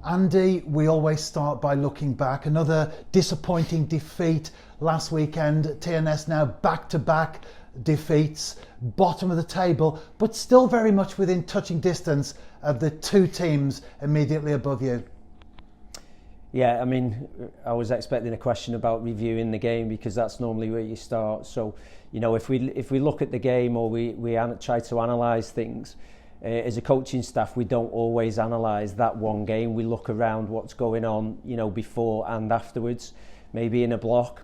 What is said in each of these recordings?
Andy, we always start by looking back. Another disappointing defeat last weekend. TNS now back-to-back defeats, bottom of the table, but still very much within touching distance of the two teams immediately above you. Yeah, I mean, I was expecting a question about reviewing the game because that's normally where you start. So, you know, if we look at the game or we try to analyse things, as a coaching staff, we don't always analyse that one game. We look around what's going on, you know, before and afterwards, maybe in a block.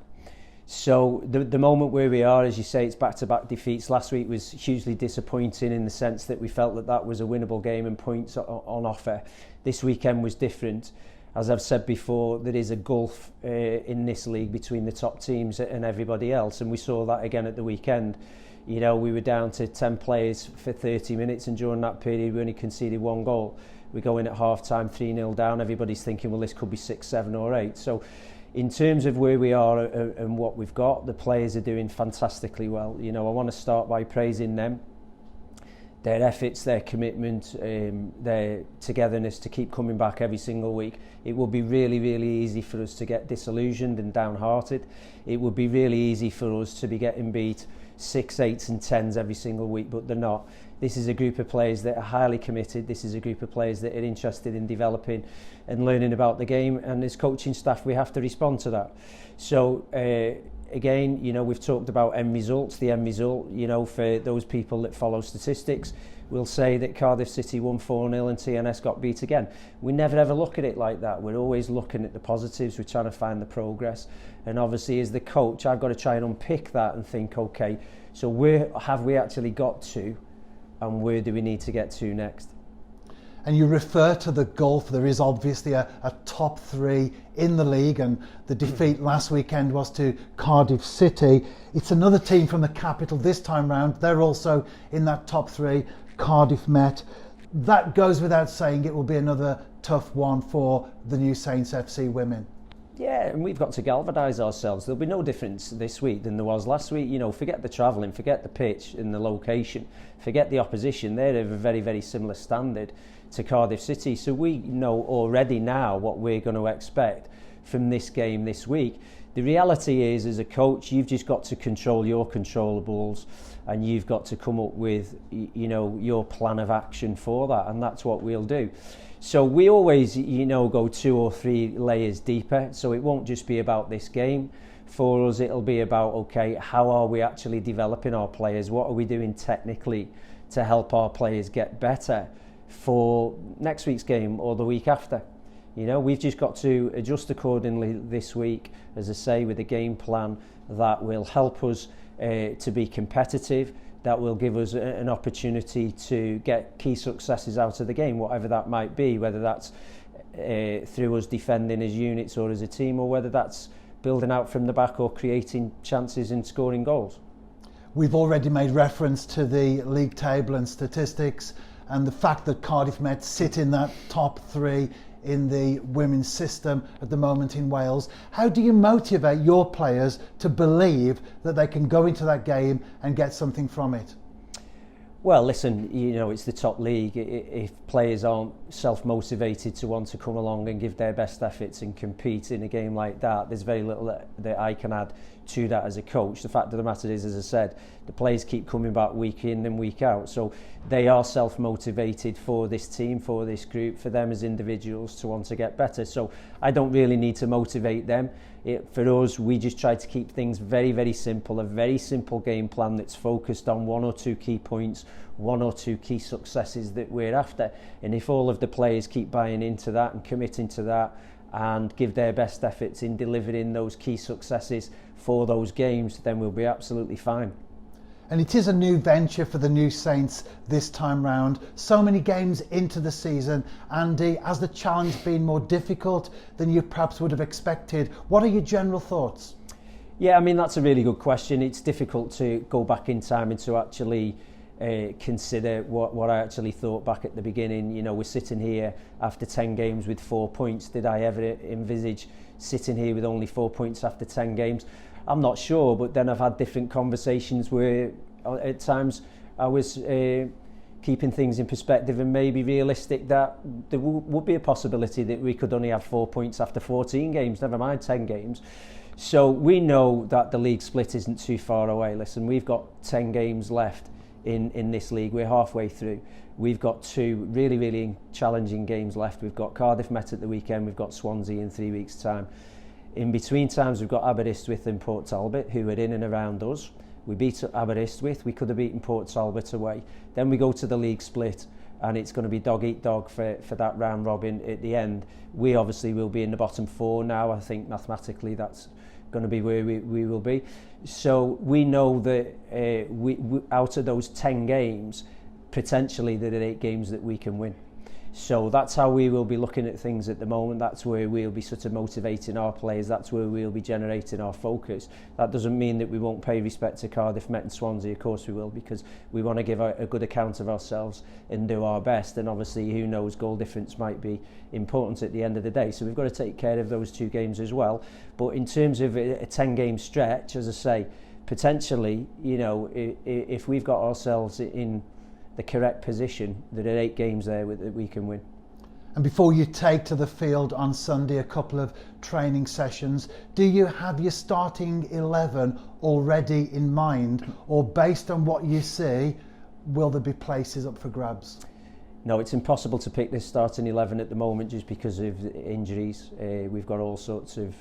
So the moment where we are, as you say, it's back-to-back defeats. Last week was hugely disappointing in the sense that we felt that was a winnable game and points on offer. This weekend was different. As I've said before, there is a gulf in this league between the top teams and everybody else, and we saw that again at the weekend. You know, we were down to 10 players for 30 minutes, and during that period we only conceded one goal. We go in at half-time 3-0 down, everybody's thinking, well, this could be 6, 7 or 8. So in terms of where we are and what we've got, the players are doing fantastically well. You know, I want to start by praising them. Their efforts, their commitment, their togetherness to keep coming back every single week. It would be really, really easy for us to get disillusioned and downhearted. It would be really easy for us to be getting beat 6, 8s and 10s every single week, but they're not. This is a group of players that are highly committed. This is a group of players that are interested in developing and learning about the game, and as coaching staff we have to respond to that. So again, you know, we've talked about end results. The end result, you know, for those people that follow statistics, we'll say that Cardiff City won 4-0 and TNS got beat again. We never ever look at it like that. We're always looking at the positives. We're trying to find the progress. And obviously as the coach, I've got to try and unpick that and think, okay, so where have we actually got to and where do we need to get to next? And you refer to the gulf. There is obviously a top three in the league, and the defeat last weekend was to Cardiff City. It's another team from the capital this time round. They're also in that top three. Cardiff Met. That goes without saying, it will be another tough one for the New Saints FC women. Yeah, and we've got to galvanise ourselves. There'll be no difference this week than there was last week. You know, forget the travelling, forget the pitch and the location, forget the opposition. They're of a very, very similar standard to Cardiff City. So we know already now what we're going to expect from this game this week. The reality is, as a coach, you've just got to control your controllables and you've got to come up with, you know, your plan of action for that, and that's what we'll do. So we always, you know, go 2 or 3 layers deeper. So it won't just be about this game. For us, it'll be about, okay, how are we actually developing our players? What are we doing technically to help our players get better for next week's game or the week after? You know, we've just got to adjust accordingly this week, as I say, with a game plan that will help us to be competitive, that will give us an opportunity to get key successes out of the game, whatever that might be, whether that's through us defending as units or as a team, or whether that's building out from the back or creating chances and scoring goals. We've already made reference to the league table and statistics and the fact that Cardiff Met sit in that top 3 in the women's system at the moment in Wales. How do you motivate your players to believe that they can go into that game and get something from it? Well, listen, you know, it's the top league. If players aren't self-motivated to want to come along and give their best efforts and compete in a game like that, there's very little that I can add to that as a coach. The fact of the matter is, as I said, the players keep coming back week in and week out. So they are self-motivated for this team, for this group, for them as individuals to want to get better. So I don't really need to motivate them. For us, we just try to keep things very, very simple, a very simple game plan that's focused on 1 or 2 key points, 1 or 2 key successes that we're after. And if all of the players keep buying into that and committing to that and give their best efforts in delivering those key successes for those games, then we'll be absolutely fine. And it is a new venture for the New Saints this time round. So many games into the season. Andy, has the challenge been more difficult than you perhaps would have expected? What are your general thoughts? Yeah, I mean, that's a really good question. It's difficult to go back in time and to actually consider what I actually thought back at the beginning. You know, we're sitting here after 10 games with 4 points. Did I ever envisage sitting here with only 4 points after 10 games? I'm not sure, but then I've had different conversations where at times I was keeping things in perspective and maybe realistic that there would be a possibility that we could only have 4 points after 14 games, never mind 10 games. So we know that the league split isn't too far away. Listen, we've got 10 games left in this league. We're halfway through. We've got 2 really, really challenging games left. We've got Cardiff Met at the weekend. We've got Swansea in 3 weeks' time. In between times, we've got Aberystwyth and Port Talbot, who are in and around us. We beat Aberystwyth. We could have beaten Port Talbot away. Then we go to the league split, and it's going to be dog eat dog for that round robin at the end. We obviously will be in the bottom 4 now. I think mathematically that's going to be where we will be. So we know that we out of those 10 games, potentially there are 8 games that we can win. So that's how we will be looking at things at the moment. That's where we'll be sort of motivating our players. That's where we'll be generating our focus. That doesn't mean that we won't pay respect to Cardiff, Met and Swansea. Of course we will, because we want to give a good account of ourselves and do our best. And obviously, who knows, goal difference might be important at the end of the day. So we've got to take care of those 2 games as well. But in terms of a 10-game stretch, as I say, potentially, you know, if we've got ourselves in the correct position, there are 8 games there that we can win. And before you take to the field on Sunday, a couple of training sessions, do you have your starting 11 already in mind, or based on what you see, will there be places up for grabs? No, it's impossible to pick this starting 11 at the moment just because of injuries. We've got all sorts of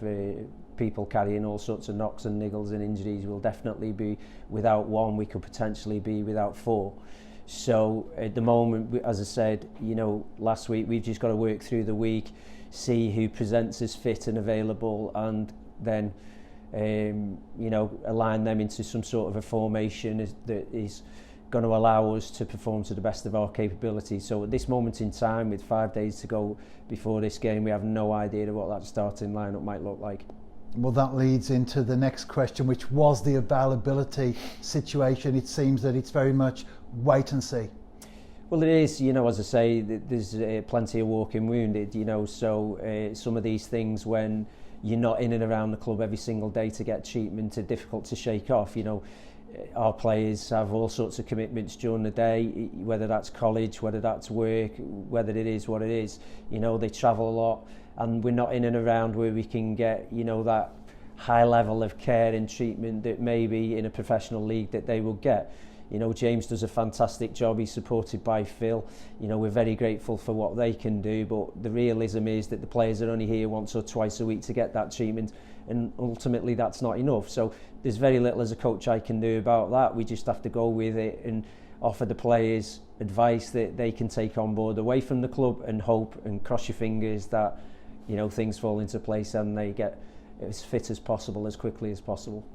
people carrying all sorts of knocks and niggles and injuries. We'll definitely be without 1. We could potentially be without 4. So at the moment, as I said, you know, last week, we've just got to work through the week, see who presents as fit and available, and then, you know, align them into some sort of a formation that is going to allow us to perform to the best of our capability. So at this moment in time, with 5 days to go before this game, we have no idea what that starting lineup might look like. Well, that leads into the next question, which was the availability situation. It seems that it's very much wait and see. Well, it is, you know, as I say, there's plenty of walking wounded, you know, so some of these things, when you're not in and around the club every single day to get treatment, are difficult to shake off. You know, our players have all sorts of commitments during the day, whether that's college, whether that's work, whether it is what it is. You know, they travel a lot, and we're not in and around where we can get, you know, that high level of care and treatment that maybe in a professional league that they will get. You know, James does a fantastic job. He's supported by Phil. You know, we're very grateful for what they can do, but the realism is that the players are only here once or twice a week to get that treatment, and ultimately that's not enough. So there's very little as a coach I can do about that. We just have to go with it and offer the players advice that they can take on board away from the club, and hope and cross your fingers that, you know, things fall into place and they get as fit as possible as quickly as possible.